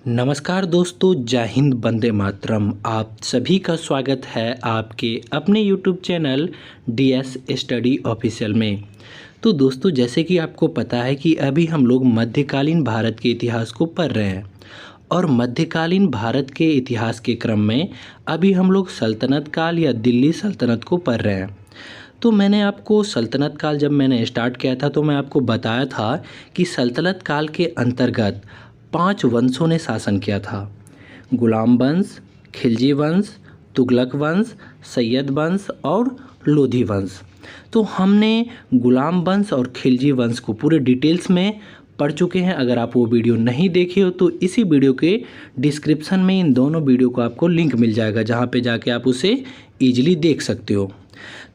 नमस्कार दोस्तों, जय हिंद, वंदे मातरम। आप सभी का स्वागत है आपके अपने YouTube channel DS study official में। तो दोस्तों, जैसे कि आपको पता है कि अभी हम लोग मध्यकालीन भारत के इतिहास को पढ़ रहे हैं और मध्यकालीन भारत के इतिहास के क्रम में अभी हम लोग सल्तनत काल या दिल्ली सल्तनत को पढ़ रहे हैं। तो मैंने आपको सल्तनत काल जब मैंने स्टार्ट किया था तो मैं आपको बताया था कि सल्तनत काल के अंतर्गत 5 वंशों ने शासन किया था। गुलाम वंश, खिलजी वंश, तुगलक वंश, सैयद वंश और लोधी वंश। तो हमने गुलाम वंश और खिलजी वंश को पूरे डिटेल्स में पढ़ चुके हैं। अगर आप वो वीडियो नहीं देखे हो तो इसी वीडियो के डिस्क्रिप्शन में इन दोनों वीडियो को आपको लिंक मिल जाएगा, जहाँ पे जाके आप उसे ईजिली देख सकते हो।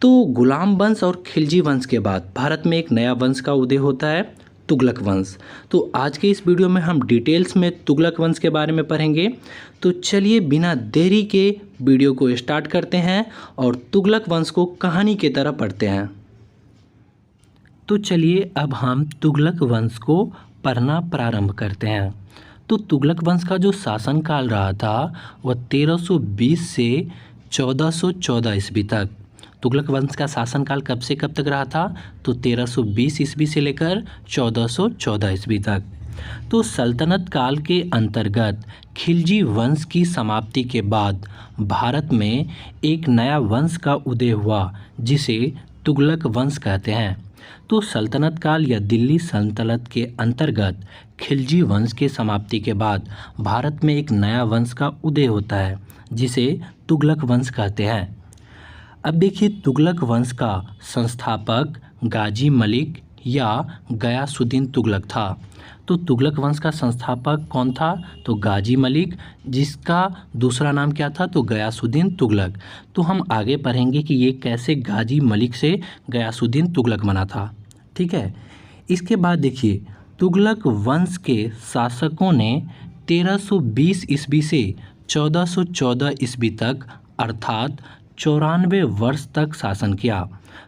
तो गुलाम वंश और खिलजी वंश के बाद भारत में एक नया वंश का उदय होता है, तुगलक वंश। तो आज के इस वीडियो में हम डिटेल्स में तुगलक वंश के बारे में पढ़ेंगे। तो चलिए बिना देरी के वीडियो को स्टार्ट करते हैं और तुगलक वंश को कहानी की तरह पढ़ते हैं। तो चलिए अब हम तुगलक वंश को पढ़ना प्रारंभ करते हैं। तो तुगलक वंश का जो शासनकाल रहा था वह 1320 से 1414 ईस्वी तक। तुगलक वंश का शासनकाल कब से कब तक रहा था? तो 1320 ईस्वी से लेकर 1414 ईस्वी तक। तो सल्तनत काल के अंतर्गत खिलजी वंश की समाप्ति के बाद भारत में एक नया वंश का उदय हुआ, जिसे तुगलक वंश कहते हैं। तो सल्तनत काल या दिल्ली सल्तनत के अंतर्गत खिलजी वंश के समाप्ति के बाद भारत में एक नया वंश का उदय होता है, जिसे तुगलक वंश कहते हैं। अब देखिए, तुगलक वंश का संस्थापक गाजी मलिक या गयासुद्दीन तुगलक था। तो तुगलक वंश का संस्थापक कौन था? तो गाजी मलिक, जिसका दूसरा नाम क्या था? तो गयासुद्दीन तुगलक। तो हम आगे पढ़ेंगे कि ये कैसे गाजी मलिक से गयासुद्दीन तुगलक बना था। ठीक है। इसके बाद देखिए, तुगलक वंश के शासकों ने 1320 ईस्वी से 1414 ईस्वी तक अर्थात 94 वर्ष तक शासन किया।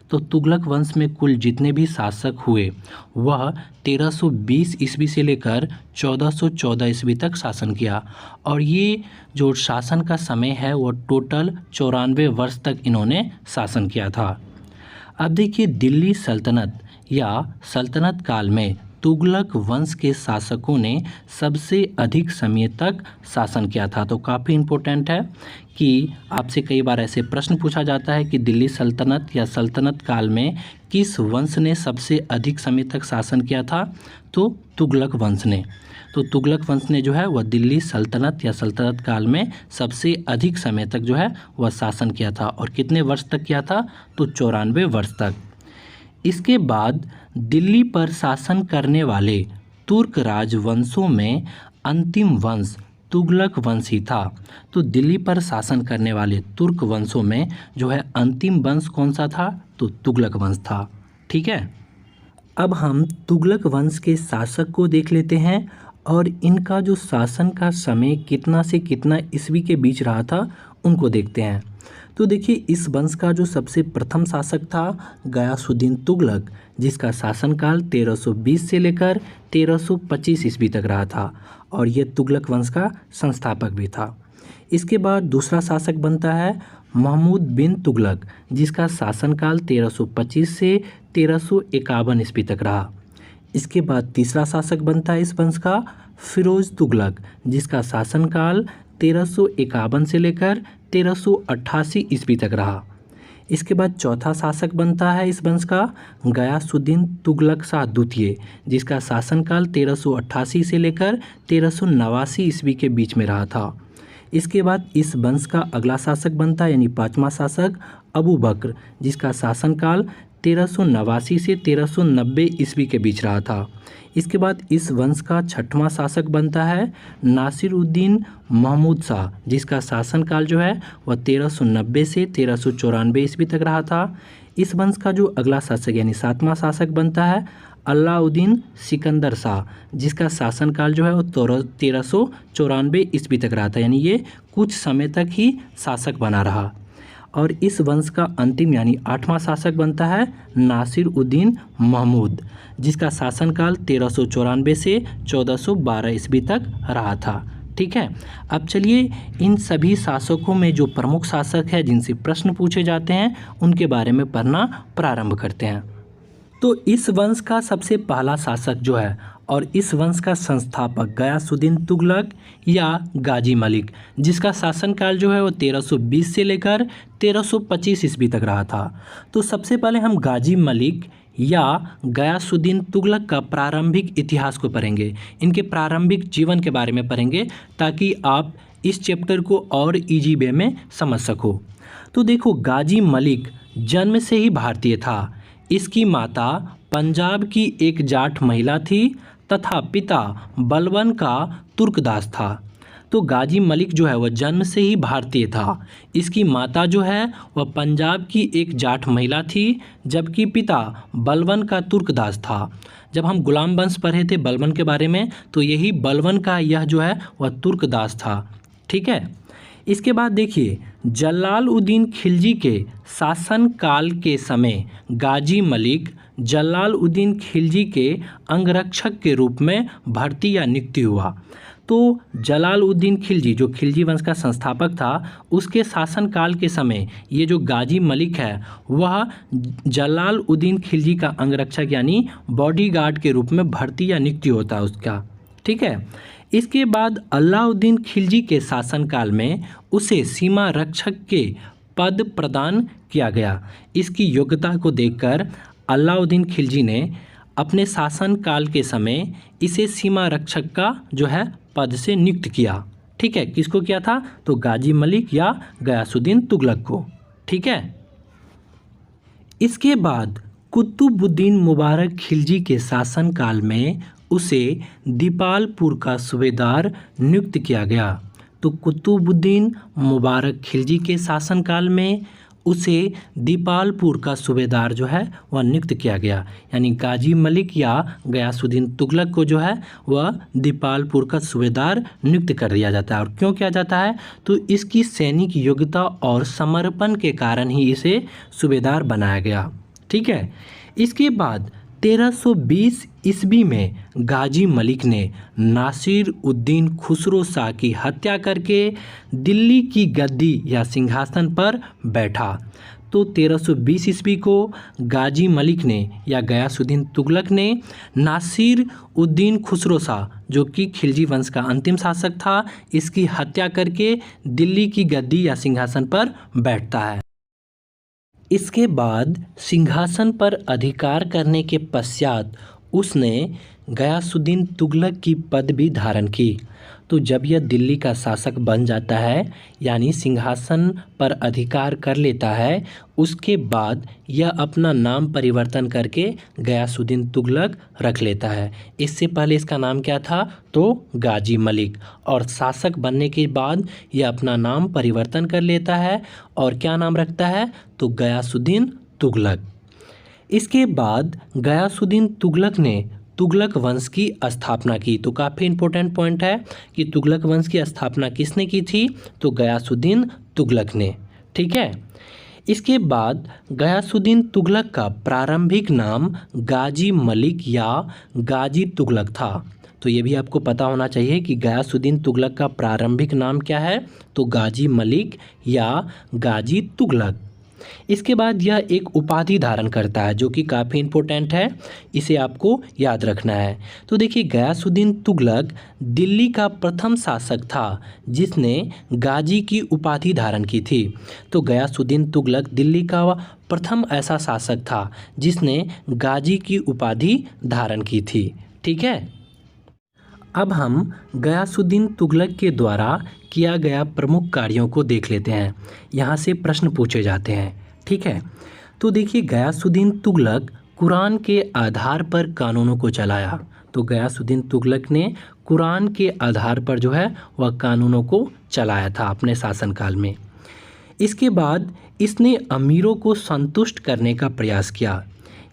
तो तुगलक वंश में कुल जितने भी शासक हुए वह 1320 ईस्वी से लेकर 1414 ईस्वी तक शासन किया, और ये जो शासन का समय है वह टोटल 94 वर्ष तक इन्होंने शासन किया था। अब देखिए, दिल्ली सल्तनत या सल्तनत काल में तुगलक वंश के शासकों ने सबसे अधिक समय तक शासन किया था। तो काफ़ी इम्पोर्टेंट है कि आपसे कई बार ऐसे प्रश्न पूछा जाता है कि दिल्ली सल्तनत या सल्तनत काल में किस वंश ने सबसे अधिक समय तक शासन किया था? तो तुगलक वंश ने। तो तुगलक वंश ने जो है वह दिल्ली सल्तनत या सल्तनत काल में सबसे अधिक समय तक जो है वह शासन किया था। और कितने वर्ष तक किया था? तो 94 वर्ष तक। इसके बाद दिल्ली पर शासन करने वाले तुर्क राजवंशों में अंतिम वंश तुगलक वंश ही था। तो दिल्ली पर शासन करने वाले तुर्क वंशों में जो है अंतिम वंश कौन सा था? तो तुगलक वंश था। ठीक है। अब हम तुगलक वंश के शासक को देख लेते हैं और इनका जो शासन का समय कितना से कितना ईस्वी के बीच रहा था उनको देखते हैं। तो देखिए, इस वंश का जो सबसे प्रथम शासक था गयासुद्दीन तुगलक, जिसका शासनकाल 1320 से लेकर 1325 ईस्वी तक रहा था, और ये तुगलक वंश का संस्थापक भी था। इसके बाद दूसरा शासक बनता है महमूद बिन तुगलक, जिसका शासनकाल 1325 से 1351 ईस्वी तक रहा। इसके बाद तीसरा शासक बनता है इस वंश का फिरोज तुगलक, जिसका शासनकाल 1351 से लेकर 1388 ईस्वी तक रहा। इसके बाद चौथा शासक बनता है इस वंश का गयासुद्दीन तुगलक शाह द्वितीय, जिसका शासनकाल 1388 से लेकर 1389 ईस्वी के बीच में रहा था। इसके बाद इस वंश का अगला शासक बनता है यानी पाँचवा शासक अबू बकर, जिसका शासनकाल 1389 से 1390 ईस्वी के बीच रहा था। इसके बाद इस वंश का छठवां शासक बनता है नासिरुद्दीन महमूद शाह, जिसका शासनकाल जो है वह 1390 से 1394 ईस्वी तक रहा था। इस वंश का जो अगला शासक यानी सातवां शासक बनता है अलाउद्दीन सिकंदर शाह, जिसका शासनकाल जो है वो 1394 ईस्वी तक रहा था, यानी ये कुछ समय तक ही शासक बना रहा। और इस वंश का अंतिम यानी आठवां शासक बनता है नासिरुद्दीन महमूद, जिसका शासनकाल 1394 से 1412 ईस्वी तक रहा था। ठीक है। अब चलिए इन सभी शासकों में जो प्रमुख शासक है जिनसे प्रश्न पूछे जाते हैं उनके बारे में पढ़ना प्रारंभ करते हैं। तो इस वंश का सबसे पहला शासक जो है और इस वंश का संस्थापक गयासुद्दीन तुगलक या गाजी मलिक, जिसका शासनकाल जो है वो 1320 से लेकर 1325 ईस्वी तक रहा था। तो सबसे पहले हम गाजी मलिक या गयासुद्दीन तुगलक का प्रारंभिक इतिहास को पढ़ेंगे, इनके प्रारंभिक जीवन के बारे में पढ़ेंगे ताकि आप इस चैप्टर को और इजी वे में समझ सको। तो देखो, गाजी मलिक जन्म से ही भारतीय था। इसकी माता पंजाब की एक जाट महिला थी तथा पिता बलवन का तुर्कदास था। तो गाजी मलिक जो है वह जन्म से ही भारतीय था। इसकी माता जो है वह पंजाब की एक जाट महिला थी, जबकि पिता बलवन का तुर्कदास था। जब हम गुलाम वंश पढ़े थे बलवन के बारे में, तो यही बलवन का यह जो है वह तुर्कदास था। ठीक है। इसके बाद देखिए, जलालुद्दीन खिलजी के शासनकाल के समय गाजी मलिक जलालुद्दीन खिलजी के अंगरक्षक के रूप में भर्ती या नियुक्ति हुआ। तो जलालुद्दीन खिलजी जो खिलजी वंश का संस्थापक था, उसके शासनकाल के समय ये जो गाजी मलिक है वह जलालुद्दीन खिलजी का अंगरक्षक यानी बॉडीगार्ड के रूप में भर्ती या नियुक्ति होता है उसका। ठीक है। इसके बाद अलाउद्दीन खिलजी के शासनकाल में उसे सीमा रक्षक के पद प्रदान किया गया। इसकी योग्यता को देखकर अलाउद्दीन खिलजी ने अपने शासनकाल के समय इसे सीमा रक्षक का जो है पद से नियुक्त किया। ठीक है। किसको किया था? तो गाजी मलिक या गयासुद्दीन तुगलक को। ठीक है। इसके बाद कुतुबुद्दीन मुबारक खिलजी के शासनकाल में उसे दीपालपुर का सूबेदार नियुक्त किया गया। तो कुतुबुद्दीन मुबारक खिलजी के शासनकाल में उसे दीपालपुर का सूबेदार जो है वह नियुक्त किया गया, यानी गाजी मलिक या गयासुद्दीन तुगलक को जो है वह दीपालपुर का सूबेदार नियुक्त कर दिया जाता है। और क्यों किया जाता है? तो इसकी सैनिक योग्यता और समर्पण के कारण ही इसे सूबेदार बनाया गया। ठीक है। इसके बाद 1320 ईस्वी में गाजी मलिक ने नासिर उद्दीन खुसरो शाह की हत्या करके दिल्ली की गद्दी या सिंहासन पर बैठा। तो 1320 ईस्वी को गाजी मलिक ने या गयासुद्दीन तुगलक ने नासिर उद्दीन खुसरो शाह, जो कि खिलजी वंश का अंतिम शासक था, इसकी हत्या करके दिल्ली की गद्दी या सिंहासन पर बैठता है। इसके बाद सिंहासन पर अधिकार करने के पश्चात उसने गयासुद्दीन तुगलक की पदवी धारण की। तो जब यह दिल्ली का शासक बन जाता है यानी सिंहासन पर अधिकार कर लेता है, उसके बाद यह अपना नाम परिवर्तन करके गयासुद्दीन तुगलक रख लेता है। इससे पहले इसका नाम क्या था? तो गाजी मलिक। और शासक बनने के बाद यह अपना नाम परिवर्तन कर लेता है और क्या नाम रखता है? तो गयासुद्दीन तुगलक। इसके बाद गयासुद्दीन तुगलक ने तुगलक वंश की स्थापना की। तो काफ़ी इम्पोर्टेंट पॉइंट है कि तुगलक वंश की स्थापना किसने की थी? तो गयासुद्दीन तुगलक ने। ठीक है। इसके बाद गयासुद्दीन तुगलक का प्रारंभिक नाम गाजी मलिक या गाजी तुगलक था। तो ये भी आपको पता होना चाहिए कि गयासुद्दीन तुगलक का प्रारंभिक नाम क्या है? तो गाजी मलिक या गाजी तुगलक। इसके बाद यह एक उपाधि धारण करता है जो कि काफ़ी इम्पोर्टेंट है, इसे आपको याद रखना है। तो देखिए, गयासुद्दीन तुगलक दिल्ली का प्रथम शासक था जिसने गाजी की उपाधि धारण की थी। तो गयासुद्दीन तुगलक दिल्ली का प्रथम ऐसा शासक था जिसने गाजी की उपाधि धारण की थी। ठीक है। अब हम गयासुद्दीन तुगलक के द्वारा किया गया प्रमुख कार्यों को देख लेते हैं। यहाँ से प्रश्न पूछे जाते हैं। ठीक है। तो देखिए, गयासुद्दीन तुगलक कुरान के आधार पर कानूनों को चलाया। तो गयासुद्दीन तुगलक ने कुरान के आधार पर जो है वह कानूनों को चलाया था अपने शासनकाल में। इसके बाद इसने अमीरों को संतुष्ट करने का प्रयास किया।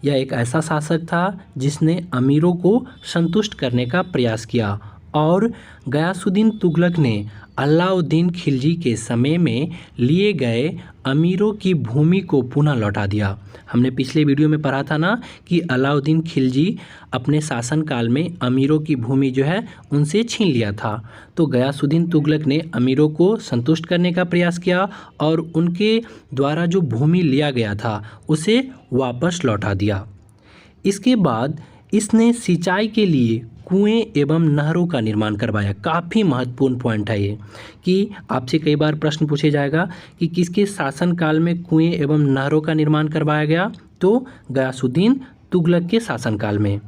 यह एक ऐसा शासक था जिसने अमीरों को संतुष्ट करने का प्रयास किया और गयासुद्दीन तुगलक ने अलाउद्दीन खिलजी के समय में लिए गए अमीरों की भूमि को पुनः लौटा दिया। हमने पिछले वीडियो में पढ़ा था ना कि अलाउद्दीन खिलजी अपने शासनकाल में अमीरों की भूमि जो है उनसे छीन लिया था। तो गयासुद्दीन तुगलक ने अमीरों को संतुष्ट करने का प्रयास किया और उनके द्वारा जो भूमि लिया गया था उसे वापस लौटा दिया। इसके बाद इसने सिंचाई के लिए कुएं एवं नहरों का निर्माण करवाया। काफ़ी महत्वपूर्ण पॉइंट है ये कि आपसे कई बार प्रश्न पूछे जाएगा कि किसके शासनकाल में कुएं एवं नहरों का निर्माण करवाया गया, तो गयासुद्दीन तुगलक के शासनकाल में।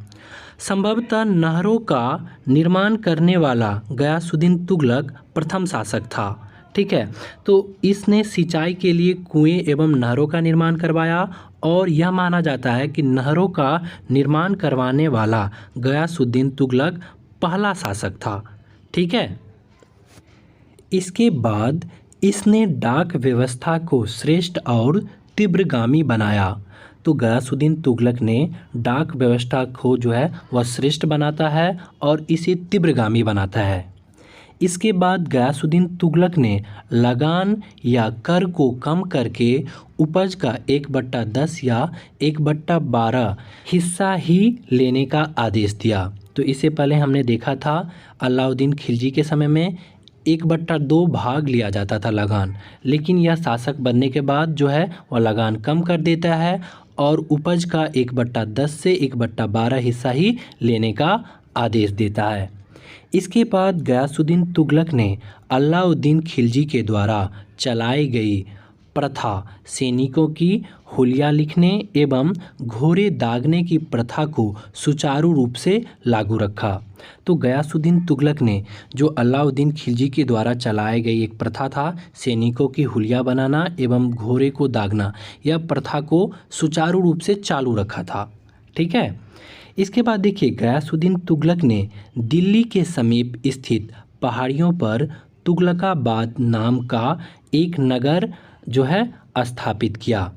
संभवतः नहरों का निर्माण करने वाला गयासुद्दीन तुगलक प्रथम शासक था। ठीक है, तो इसने सिंचाई के लिए कुएं एवं नहरों का निर्माण करवाया और यह माना जाता है कि नहरों का निर्माण करवाने वाला गयासुद्दीन तुगलक पहला शासक था। ठीक है, इसके बाद इसने डाक व्यवस्था को श्रेष्ठ और तीव्रगामी बनाया। तो गयासुद्दीन तुगलक ने डाक व्यवस्था को जो है वह श्रेष्ठ बनाता है और इसे तीव्रगामी बनाता है। इसके बाद गयासुद्दीन तुगलक ने लगान या कर को कम करके उपज का 1/10 या 1/12 हिस्सा ही लेने का आदेश दिया। तो इससे पहले हमने देखा था अलाउद्दीन खिलजी के समय में 1/2 भाग लिया जाता था लगान, लेकिन यह शासक बनने के बाद जो है वह लगान कम कर देता है और उपज का 1/10 से 1/12 हिस्सा ही लेने का आदेश देता है। इसके बाद गयासुद्दीन तुगलक ने अलाउद्दीन खिलजी के द्वारा चलाई गई प्रथा सैनिकों की हुलिया लिखने एवं घोड़े दागने की प्रथा को सुचारू रूप से लागू रखा। तो गयासुद्दीन तुगलक ने जो अलाउद्दीन खिलजी के द्वारा चलाई गई एक प्रथा था सैनिकों की हुलिया बनाना एवं घोड़े को दागना, यह प्रथा को सुचारू रूप से चालू रखा था। ठीक है, इसके बाद देखिए गयासुद्दीन तुगलक ने दिल्ली के समीप स्थित पहाड़ियों पर तुगलकाबाद नाम का एक नगर जो है स्थापित किया।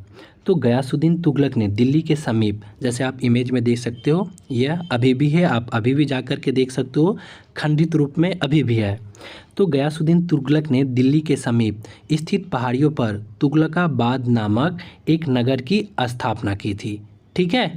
तो गयासुद्दीन तुगलक ने दिल्ली के समीप, जैसे आप इमेज में देख सकते हो, यह अभी भी है, आप अभी भी जा कर के देख सकते हो, खंडित रूप में अभी भी है। तो गयासुद्दीन तुगलक ने दिल्ली के समीप स्थित पहाड़ियों पर तुगलकाबाद नामक एक नगर की स्थापना की थी। ठीक है,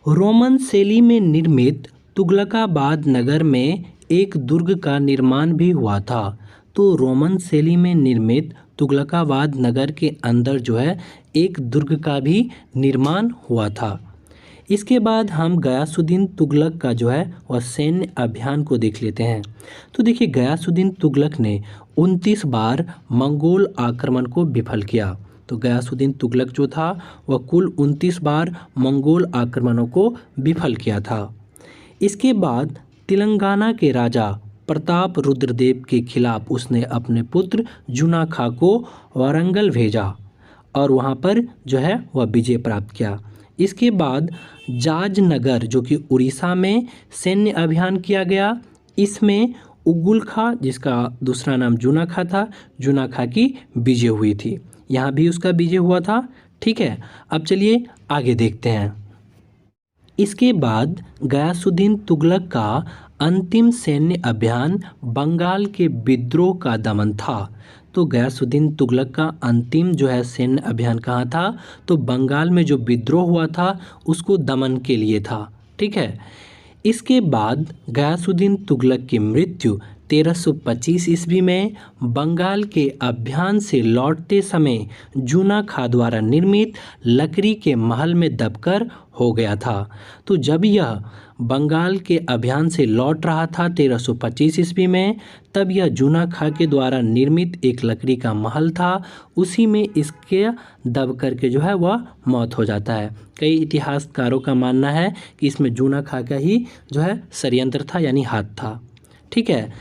रोमन शैली में निर्मित तुगलकाबाद नगर में एक दुर्ग का निर्माण भी हुआ था। तो रोमन शैली में निर्मित तुगलकाबाद नगर के अंदर जो है एक दुर्ग का भी निर्माण हुआ था। इसके बाद हम गयासुद्दीन तुगलक का जो है वह सैन्य अभियान को देख लेते हैं। तो देखिए गयासुद्दीन तुगलक ने 29 बार मंगोल आक्रमण को विफल किया। तो गयासुद्दीन तुगलक जो था वह कुल 29 बार मंगोल आक्रमणों को विफल किया था। इसके बाद तेलंगाना के राजा प्रताप रुद्रदेव के खिलाफ उसने अपने पुत्र जुना खां को वारंगल भेजा और वहाँ पर जो है वह विजय प्राप्त किया। इसके बाद जाजनगर जो कि उड़ीसा में सैन्य अभियान किया गया। इसमें उगुल खां, जिसका दूसरा नाम जुना खां था, जुना खां की विजय हुई थी। यहाँ भी उसका विजय हुआ था। ठीक है, अब चलिए आगे देखते हैं। इसके बाद गयासुद्दीन तुगलक का अंतिम सैन्य अभियान बंगाल के विद्रोह का दमन था। तो गयासुद्दीन तुगलक का अंतिम जो है सैन्य अभियान कहाँ था, तो बंगाल में जो विद्रोह हुआ था उसको दमन के लिए था। ठीक है, इसके बाद गयासुद्दीन तुगलक की मृत्यु 1325 ईस्वी में बंगाल के अभियान से लौटते समय जूना खां द्वारा निर्मित लकड़ी के महल में दबकर हो गया था। तो जब यह बंगाल के अभियान से लौट रहा था 1325 ईस्वी में, तब यह जूना खां के द्वारा निर्मित एक लकड़ी का महल था, उसी में इसके दब करके जो है वह मौत हो जाता है। कई इतिहासकारों का मानना है कि इसमें जूना खां का ही जो है षड्यंत्र था, यानी हाथ था। ठीक है,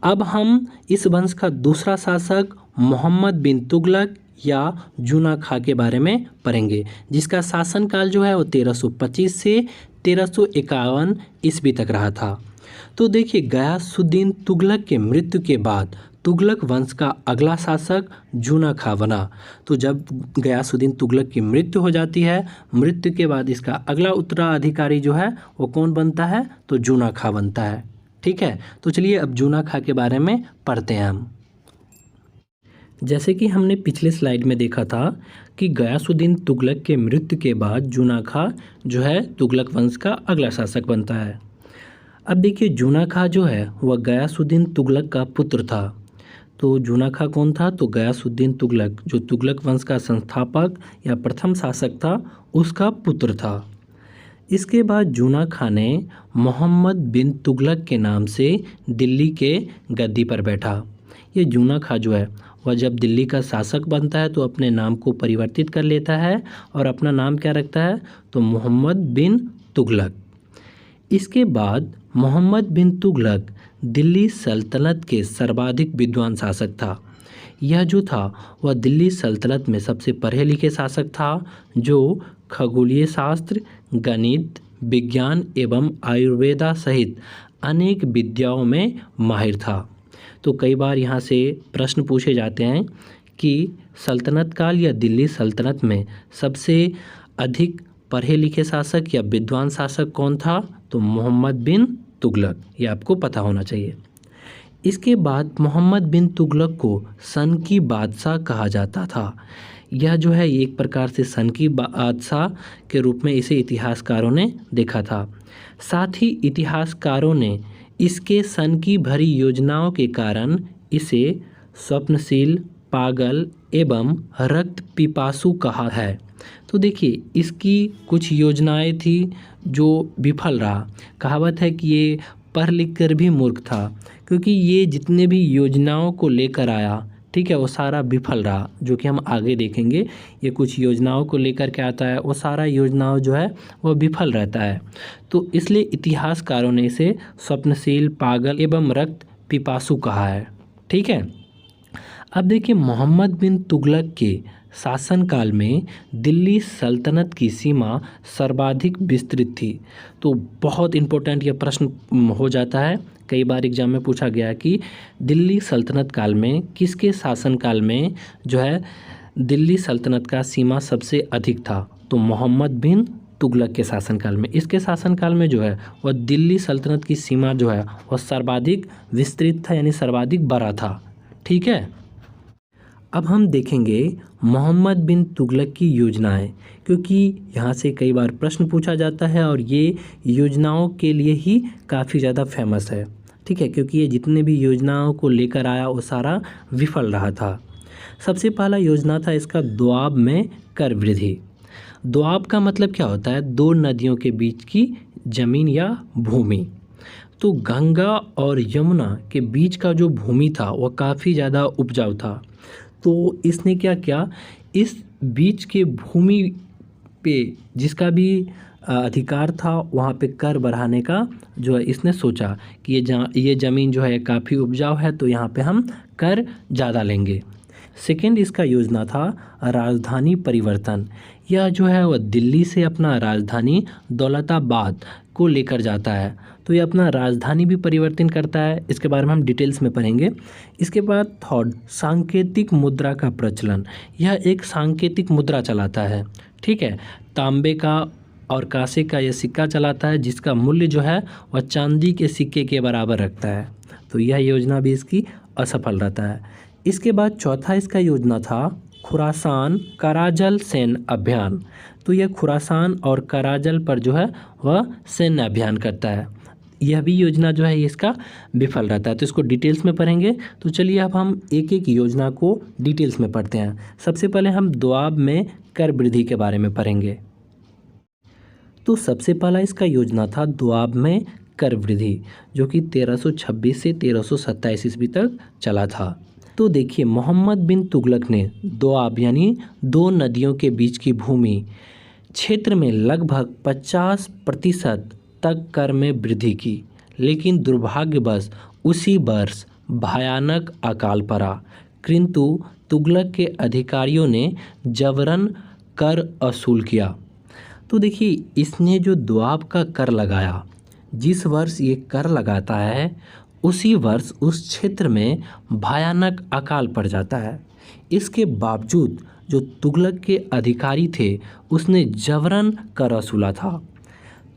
अब हम इस वंश का दूसरा शासक मोहम्मद बिन तुगलक या जूना खां के बारे में पढ़ेंगे, जिसका शासनकाल जो है वो 1325 से 1351 ईस्वी तक रहा था। तो देखिए गयासुद्दीन तुगलक के मृत्यु के बाद तुगलक वंश का अगला शासक जूना खां बना। तो जब गयासुद्दीन तुगलक की मृत्यु हो जाती है, मृत्यु के बाद इसका अगला उत्तराधिकारी जो है वो कौन बनता है, तो जूना खां बनता है। ठीक है। तो चलिए अब जूना खां के बारे में पढ़ते हैं हम। जैसे कि हमने पिछले स्लाइड में देखा था कि गयासुद्दीन तुगलक के मृत्यु के बाद जूना खां जो है तुगलक वंश का अगला शासक बनता है। अब देखिए जूना खां जो है वह गयासुद्दीन तुगलक का पुत्र था। तो जूना खां कौन था? तो गयासुद्दीन तुगलक जो तुगलक वंश का संस्थापक या प्रथम शासक था उसका पुत्र था। इसके बाद जूना खां ने मोहम्मद बिन तुगलक के नाम से दिल्ली के गद्दी पर बैठा। ये जूना खां जो है वह जब दिल्ली का शासक बनता है तो अपने नाम को परिवर्तित कर लेता है और अपना नाम क्या रखता है? तो मोहम्मद बिन तुगलक। इसके बाद मोहम्मद बिन तुगलक दिल्ली सल्तनत के सर्वाधिक विद्वान शासक था। यह जो था वह दिल्ली सल्तनत में सबसे पढ़े लिखे शासक था जो खगोलीय शास्त्र, गणित, विज्ञान एवं आयुर्वेदा सहित अनेक विद्याओं में माहिर था। तो कई बार यहाँ से प्रश्न पूछे जाते हैं कि सल्तनत काल या दिल्ली सल्तनत में सबसे अधिक पढ़े लिखे शासक या विद्वान शासक कौन था? तो मोहम्मद बिन तुगलक। ये आपको पता होना चाहिए। इसके बाद मोहम्मद बिन तुगलक को सन की बादशाह कहा जाता था। यह जो है एक प्रकार से सन की बादशाह के रूप में इसे इतिहासकारों ने देखा था। साथ ही इतिहासकारों ने इसके सन की भरी योजनाओं के कारण इसे स्वप्नशील, पागल एवं रक्त पिपासु कहा है। तो देखिए इसकी कुछ योजनाएं थी जो विफल रहा। कहावत है कि ये पढ़ लिख कर भी मूर्ख था, क्योंकि ये जितने भी योजनाओं को लेकर आया, ठीक है, वो सारा विफल रहा, जो कि हम आगे देखेंगे। ये कुछ योजनाओं को लेकर के आता है, वो सारा योजनाओं जो है वो विफल रहता है। तो इसलिए इतिहासकारों ने इसे स्वप्नशील, पागल एवं रक्त पिपासु कहा है। ठीक है। अब देखिए मोहम्मद बिन तुगलक के शासनकाल में दिल्ली सल्तनत की सीमा सर्वाधिक विस्तृत थी। तो बहुत इम्पोर्टेंट यह प्रश्न हो जाता है, कई बार एग्जाम में पूछा गया कि दिल्ली सल्तनत काल में किसके शासनकाल में जो है दिल्ली सल्तनत का सीमा सबसे अधिक था? तो मोहम्मद बिन तुगलक के शासनकाल में। इसके शासनकाल में जो है वह दिल्ली सल्तनत की सीमा जो है वह सर्वाधिक विस्तृत था, यानी सर्वाधिक बड़ा था। ठीक है। अब हम देखेंगे मोहम्मद बिन तुगलक की योजनाएं, क्योंकि यहाँ से कई बार प्रश्न पूछा जाता है और ये योजनाओं के लिए ही काफ़ी ज़्यादा फेमस है। ठीक है, क्योंकि ये जितने भी योजनाओं को लेकर आया वो सारा विफल रहा था। सबसे पहला योजना था इसका दोआब में कर वृद्धि। दोआब का मतलब क्या होता है? दो नदियों के बीच की जमीन या भूमि। तो गंगा और यमुना के बीच का जो भूमि था वह काफ़ी ज़्यादा उपजाऊ था। तो इसने क्या किया, इस बीच के भूमि पे जिसका भी अधिकार था वहाँ पे कर बढ़ाने का जो है इसने सोचा कि ये ज़मीन जो है काफ़ी उपजाऊ है, तो यहाँ पे हम कर ज़्यादा लेंगे। सेकेंड इसका योजना था राजधानी परिवर्तन। यह जो है वह दिल्ली से अपना राजधानी दौलताबाद को लेकर जाता है। तो ये अपना राजधानी भी परिवर्तन करता है, इसके बारे में हम डिटेल्स में पढ़ेंगे। इसके बाद थर्ड सांकेतिक मुद्रा का प्रचलन। यह एक सांकेतिक मुद्रा चलाता है। ठीक है, तांबे का और कांसे का यह सिक्का चलाता है जिसका मूल्य जो है वह चांदी के सिक्के के बराबर रखता है। तो यह योजना भी इसकी असफल रहता है। इसके बाद चौथा इसका योजना था खुरासान कराजल सैन्य अभियान। तो यह खुरासान और कराजल पर जो है वह सैन्य अभियान करता है। यह भी योजना जो है इसका विफल रहता है। तो इसको डिटेल्स में पढ़ेंगे। तो चलिए अब हम एक एक योजना को डिटेल्स में पढ़ते हैं। सबसे पहले हम दोआब में कर वृद्धि के बारे में पढ़ेंगे। तो सबसे पहला इसका योजना था दोआब में कर वृद्धि, जो कि 1326 से 1327 ईस्वी तक चला था। तो देखिए मोहम्मद बिन तुगलक ने दोआब यानी दो नदियों के बीच की भूमि क्षेत्र में लगभग 50% तक कर में वृद्धि की, लेकिन दुर्भाग्यवश उसी वर्ष भयानक अकाल पड़ा, किंतु तुगलक के अधिकारियों ने जबरन कर वसूल किया। तो देखिए इसने जो दोआब का कर लगाया, जिस वर्ष ये कर लगाता है उसी वर्ष उस क्षेत्र में भयानक अकाल पड़ जाता है। इसके बावजूद जो तुगलक के अधिकारी थे उसने जबरन कर वसूला था।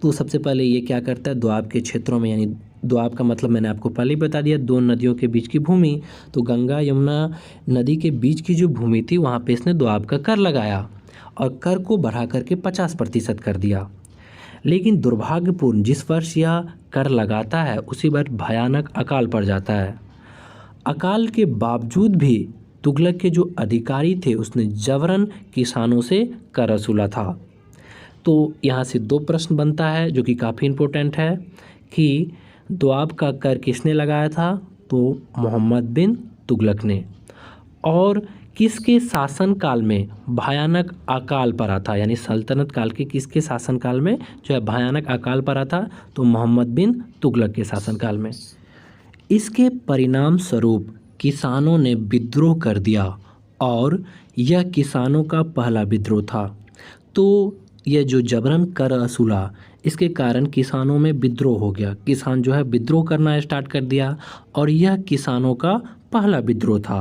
तो सबसे पहले ये क्या करता है, दोआब के क्षेत्रों में यानी दोआब का मतलब मैंने आपको पहले ही बता दिया, दो नदियों के बीच की भूमि। तो गंगा यमुना नदी के बीच की जो भूमि थी वहाँ पे इसने दोआब का कर लगाया और कर को बढ़ा करके 50% कर दिया। लेकिन दुर्भाग्यपूर्ण, जिस वर्ष यह कर लगाता है उसी वर्ष भयानक अकाल पड़ जाता है। अकाल के बावजूद भी तुगलक के जो अधिकारी थे उसने जबरन किसानों से कर वसूला था। तो यहाँ से दो प्रश्न बनता है जो कि काफ़ी इम्पोर्टेंट है कि दोआब का कर किसने लगाया था, तो मोहम्मद बिन तुगलक ने। और किसके शासनकाल में भयानक अकाल पड़ा था, यानी सल्तनत काल के किसके शासनकाल में जो है भयानक अकाल पड़ा था, तो मोहम्मद बिन तुगलक के शासनकाल में। इसके परिणाम स्वरूप किसानों ने विद्रोह कर दिया और यह किसानों का पहला विद्रोह था। तो यह जो जबरन कर वसूला इसके कारण किसानों में विद्रोह हो गया, किसान जो है विद्रोह करना स्टार्ट कर दिया और यह किसानों का पहला विद्रोह था।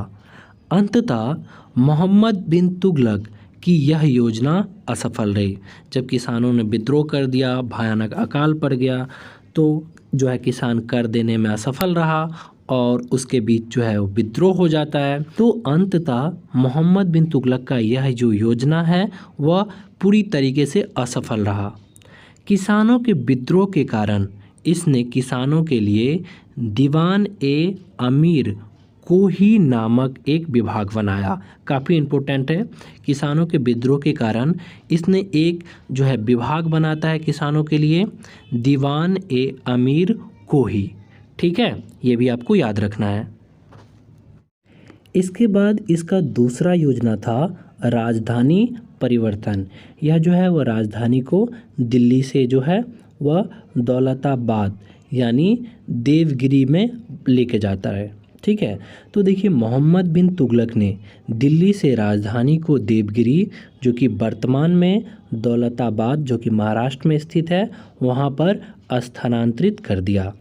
अंततः मोहम्मद बिन तुगलक की यह योजना असफल रही। जब किसानों ने विद्रोह कर दिया, भयानक अकाल पड़ गया, तो जो है किसान कर देने में असफल रहा और उसके बीच जो है वो विद्रोह हो जाता है। तो अंततः मोहम्मद बिन तुगलक का यह जो योजना है वह पूरी तरीके से असफल रहा। किसानों के विद्रोह के कारण इसने किसानों के लिए दीवान ए अमीर कोही नामक एक विभाग बनाया। काफ़ी इम्पोर्टेंट है। किसानों के विद्रोह के कारण इसने एक जो है विभाग बनाता है किसानों के लिए, दीवान ए अमीर कोही। ठीक है, ये भी आपको याद रखना है। इसके बाद इसका दूसरा योजना था राजधानी परिवर्तन। यह जो है वह राजधानी को दिल्ली से जो है वह दौलताबाद यानी देवगिरी में लेके जाता है। ठीक है, तो देखिए मोहम्मद बिन तुगलक ने दिल्ली से राजधानी को देवगिरी, जो कि वर्तमान में दौलताबाद जो कि महाराष्ट्र में स्थित है, वहाँ पर स्थानांतरित कर दिया।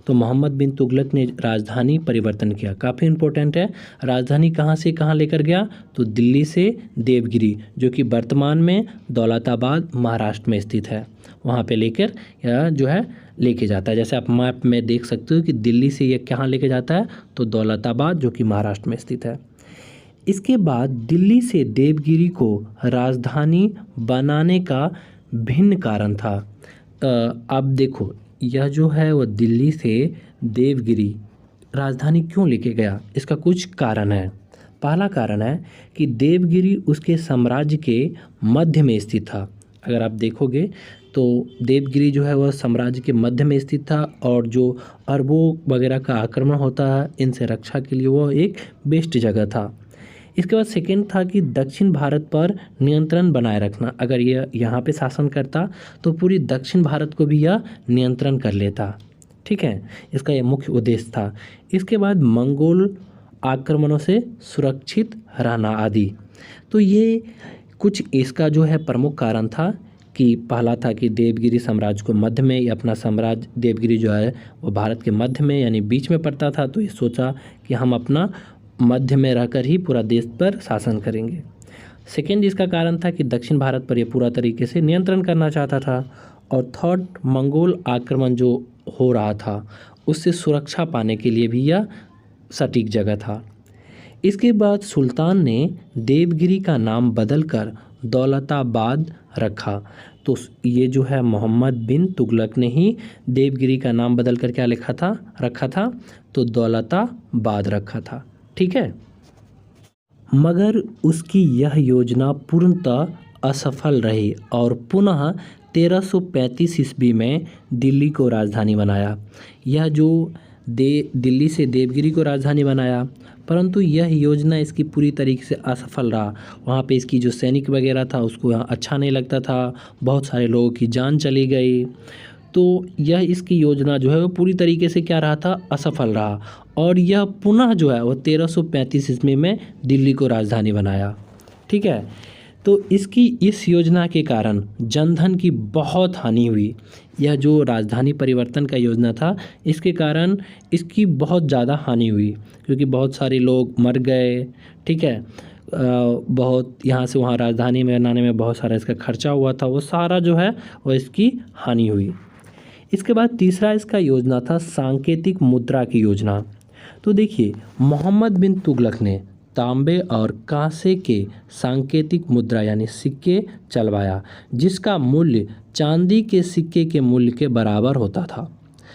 तो मोहम्मद बिन तुगलक ने राजधानी परिवर्तन किया। काफ़ी इम्पोर्टेंट है। राजधानी कहाँ से कहाँ लेकर गया, तो दिल्ली से देवगिरी जो कि वर्तमान में दौलताबाद महाराष्ट्र में स्थित है, वहाँ पे लेकर यह जो है लेके जाता है। जैसे आप मैप में देख सकते हो कि दिल्ली से यह कहाँ लेके जाता है, तो दौलताबाद जो कि महाराष्ट्र में स्थित है। इसके बाद दिल्ली से देवगिरी को राजधानी बनाने का भिन्न कारण था। अब देखो यह जो है वह दिल्ली से देवगिरी राजधानी क्यों लेके गया, इसका कुछ कारण है। पहला कारण है कि देवगिरी उसके साम्राज्य के मध्य में स्थित था। अगर आप देखोगे तो देवगिरी जो है वह साम्राज्य के मध्य में स्थित था और जो अरबों वगैरह का आक्रमण होता है इनसे रक्षा के लिए वह एक बेस्ट जगह था। इसके बाद सेकेंड था कि दक्षिण भारत पर नियंत्रण बनाए रखना। अगर यह यहाँ पे शासन करता तो पूरी दक्षिण भारत को भी यह नियंत्रण कर लेता। ठीक है, इसका यह मुख्य उद्देश्य था। इसके बाद मंगोल आक्रमणों से सुरक्षित रहना आदि। तो ये कुछ इसका जो है प्रमुख कारण था कि पहला था कि देवगिरी साम्राज्य को मध्य में, या अपना साम्राज्य देवगिरी जो है वो भारत के मध्य में यानी बीच में पड़ता था, तो ये सोचा कि हम अपना मध्य में रहकर ही पूरा देश पर शासन करेंगे। सेकेंड इसका कारण था कि दक्षिण भारत पर यह पूरा तरीके से नियंत्रण करना चाहता था। और थर्ड, मंगोल आक्रमण जो हो रहा था उससे सुरक्षा पाने के लिए भी यह सटीक जगह था। इसके बाद सुल्तान ने देवगिरी का नाम बदलकर दौलताबाद रखा। तो ये जो है मोहम्मद बिन तुगलक ने ही देवगिरी का नाम बदलकर क्या रखा था, तो दौलताबाद रखा था। ठीक है, मगर उसकी यह योजना पूर्णतः असफल रही और पुनः 1335 ईस्वी में दिल्ली को राजधानी बनाया। यह जो दिल्ली से देवगिरी को राजधानी बनाया, परंतु यह योजना इसकी पूरी तरीके से असफल रहा। वहाँ पे इसकी जो सैनिक वगैरह था उसको अच्छा नहीं लगता था, बहुत सारे लोगों की जान चली गई। तो यह इसकी योजना जो है वो पूरी तरीके से क्या रहा था, असफल रहा। और यह पुनः जो है वो 1335 ईस्वी में दिल्ली को राजधानी बनाया। ठीक है, तो इसकी इस योजना के कारण जनधन की बहुत हानि हुई। यह जो राजधानी परिवर्तन का योजना था इसके कारण इसकी बहुत ज़्यादा हानि हुई, क्योंकि बहुत सारे लोग मर गए। ठीक है, बहुत यहाँ से वहाँ राजधानी में बनाने में बहुत सारा इसका खर्चा हुआ था, वो सारा जो है वो इसकी हानि हुई। इसके बाद तीसरा इसका योजना था सांकेतिक मुद्रा की योजना। तो देखिए मोहम्मद बिन तुगलक ने तांबे और कांसे के सांकेतिक मुद्रा यानी सिक्के चलवाया, जिसका मूल्य चांदी के सिक्के के मूल्य के बराबर होता था।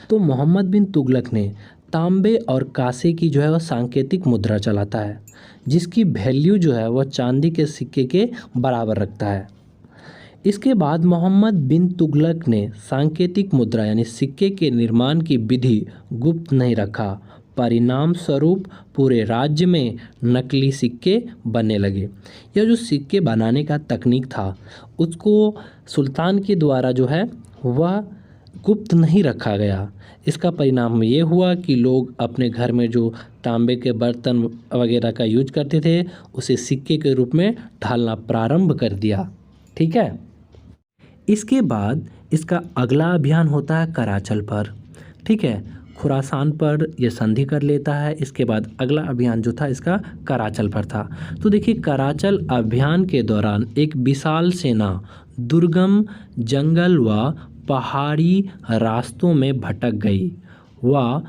तो मोहम्मद बिन तुगलक ने तांबे और कांसे की जो है वह सांकेतिक मुद्रा चलाता है, जिसकी वैल्यू जो है वह चांदी के सिक्के के बराबर रखता है। इसके बाद मोहम्मद बिन तुगलक ने सांकेतिक मुद्रा यानी सिक्के के निर्माण की विधि गुप्त नहीं रखा। परिणाम स्वरूप पूरे राज्य में नकली सिक्के बनने लगे। यह जो सिक्के बनाने का तकनीक था उसको सुल्तान के द्वारा जो है वह गुप्त नहीं रखा गया। इसका परिणाम ये हुआ कि लोग अपने घर में जो तांबे के बर्तन वगैरह का यूज करते थे उसे सिक्के के रूप में ढालना प्रारंभ कर दिया। ठीक है। इसके बाद इसका अगला अभियान होता है कराचल पर। ठीक है, खुरासान पर यह संधि कर लेता है। इसके बाद अगला अभियान जो था इसका कराचल पर था। तो देखिए कराचल अभियान के दौरान एक विशाल सेना दुर्गम जंगल व पहाड़ी रास्तों में भटक गई व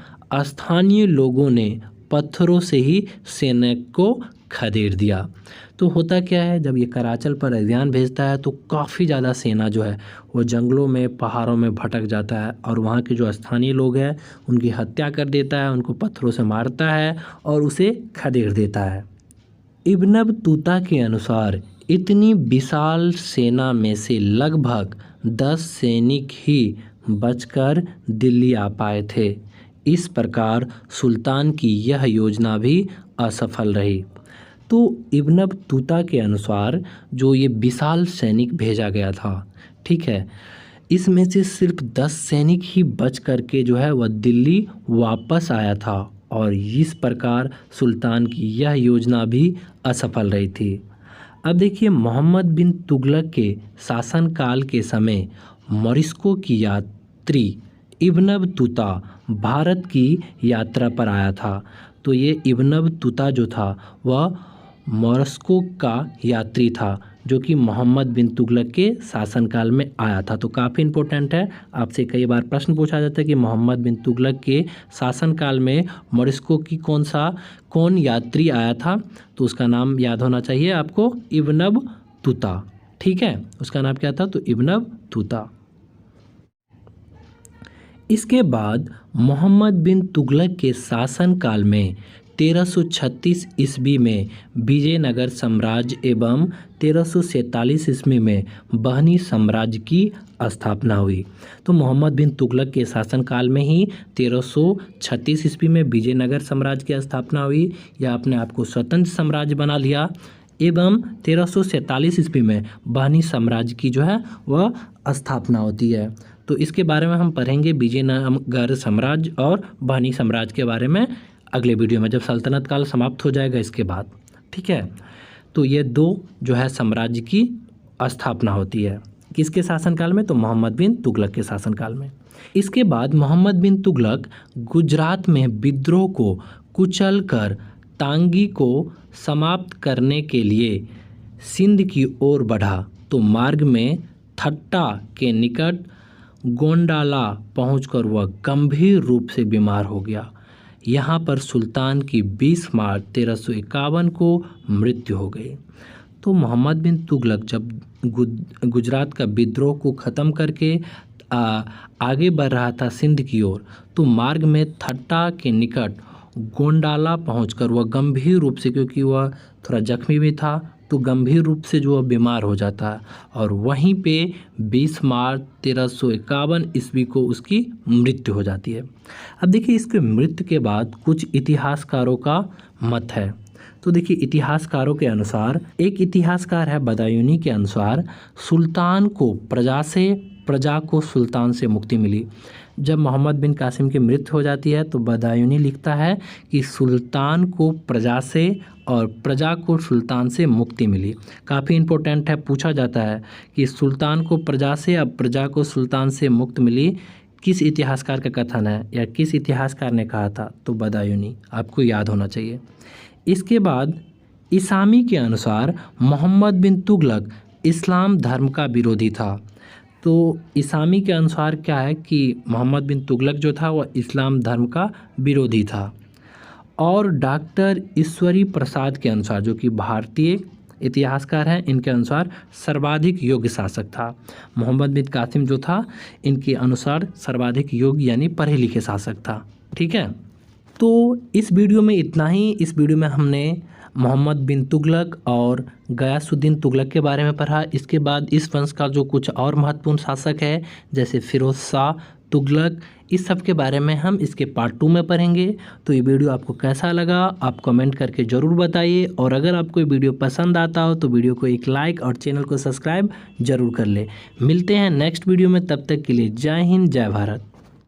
स्थानीय लोगों ने पत्थरों से ही सैनिक को खदेड़ दिया। तो होता क्या है, जब ये कराचल पर अभियान भेजता है तो काफ़ी ज़्यादा सेना जो है वो जंगलों में पहाड़ों में भटक जाता है और वहाँ के जो स्थानीय लोग हैं उनकी हत्या कर देता है, उनको पत्थरों से मारता है और उसे खदेड़ देता है। इब्न बतूता के अनुसार इतनी विशाल सेना में से लगभग 10 सैनिक ही बचकर दिल्ली आ पाए थे। इस प्रकार सुल्तान की यह योजना भी असफल रही। तो इब्न बतूता के अनुसार जो ये विशाल सैनिक भेजा गया था, ठीक है, इसमें से सिर्फ 10 सैनिक ही बच करके जो है वह दिल्ली वापस आया था और इस प्रकार सुल्तान की यह योजना भी असफल रही थी। अब देखिए मोहम्मद बिन तुगलक के शासनकाल के समय मोरिस्को की यात्री इब्न बतूता भारत की यात्रा पर आया था। तो ये इब्न बतूता जो था वह मोरिस्को का यात्री था जो कि मोहम्मद बिन तुगलक के शासनकाल में आया था। तो काफ़ी इम्पोर्टेंट है, आपसे कई बार प्रश्न पूछा जाता है कि मोहम्मद बिन तुगलक के शासनकाल में मोरिस्को की कौन यात्री आया था, तो उसका नाम याद होना चाहिए आपको, इब्न बतूता। ठीक है, उसका नाम क्या था, तो इब्न बतूता। इसके बाद मोहम्मद बिन तुगलक के शासनकाल में 1336 ईस्वी में विजयनगर साम्राज्य एवं 1347 ईस्वी में बहनी साम्राज्य की स्थापना हुई। तो मोहम्मद बिन तुगलक के शासनकाल में ही 1336 ईस्वी में विजयनगर साम्राज्य की स्थापना हुई या अपने आप को स्वतंत्र साम्राज्य बना लिया एवं 1347 ईस्वी में बहनी साम्राज्य की जो है वह स्थापना होती है। तो इसके बारे में हम पढ़ेंगे विजयनगर साम्राज्य और बहनी साम्राज्य के बारे में अगले वीडियो में, जब सल्तनत काल समाप्त हो जाएगा इसके बाद। ठीक है, तो ये दो जो है साम्राज्य की स्थापना होती है किसके शासनकाल में, तो मोहम्मद बिन तुगलक के शासनकाल में। इसके बाद मोहम्मद बिन तुगलक गुजरात में विद्रोह को कुचल कर तांगी को समाप्त करने के लिए सिंध की ओर बढ़ा। तो मार्ग में थट्टा के निकट गोंडाला पहुंचकर वह गंभीर रूप से बीमार हो गया। यहाँ पर सुल्तान की 20 मार्च 1351 को मृत्यु हो गई। तो मोहम्मद बिन तुगलक जब गुजरात का विद्रोह को ख़त्म करके आगे बढ़ रहा था सिंध की ओर, तो मार्ग में थट्टा के निकट गोंडाला पहुंचकर वह गंभीर रूप से, क्योंकि वह थोड़ा जख्मी भी था, तो गंभीर रूप से जो बीमार हो जाता है और वहीं पे 20 मार्च 1351 ईस्वी को उसकी मृत्यु हो जाती है। अब देखिए इसके मृत्यु के बाद कुछ इतिहासकारों का मत है। तो देखिए इतिहासकारों के अनुसार, एक इतिहासकार है बदायूनी के अनुसार, सुल्तान को प्रजा को सुल्तान से मुक्ति मिली। जब मोहम्मद बिन कासिम की मृत्यु हो जाती है तो बदायूनी लिखता है कि सुल्तान को प्रजा से और प्रजा को सुल्तान से मुक्ति मिली। काफ़ी इम्पोर्टेंट है, पूछा जाता है कि सुल्तान को प्रजा से, अब प्रजा को सुल्तान से मुक्ति मिली, किस इतिहासकार का कथन है या किस इतिहासकार ने कहा था, तो बदायूनी, आपको याद होना चाहिए। इसके बाद इसामी के अनुसार मोहम्मद बिन तुगलक इस्लाम धर्म का विरोधी था। तो इसामी के अनुसार क्या है कि मोहम्मद बिन तुगलक जो था वह इस्लाम धर्म का विरोधी था। और डॉक्टर ईश्वरी प्रसाद के अनुसार, जो कि भारतीय इतिहासकार हैं, इनके अनुसार सर्वाधिक योग्य शासक था। मोहम्मद बिन कासिम जो था, इनके अनुसार सर्वाधिक योग्य यानी पढ़े लिखे शासक था। ठीक है, तो इस वीडियो में इतना ही। इस वीडियो में हमने मोहम्मद बिन तुगलक और गयासुद्दीन तुगलक के बारे में पढ़ा। इसके बाद इस वंश का जो कुछ और महत्वपूर्ण शासक है, जैसे फिरोज शाह, तुगलक, इस सब के बारे में हम इसके पार्ट 2 में पढ़ेंगे। तो ये वीडियो आपको कैसा लगा आप कमेंट करके ज़रूर बताइए, और अगर आपको ये वीडियो पसंद आता हो तो वीडियो को एक लाइक और चैनल को सब्सक्राइब ज़रूर कर ले। मिलते हैं नेक्स्ट वीडियो में, तब तक के लिए जय हिंद, जय भारत।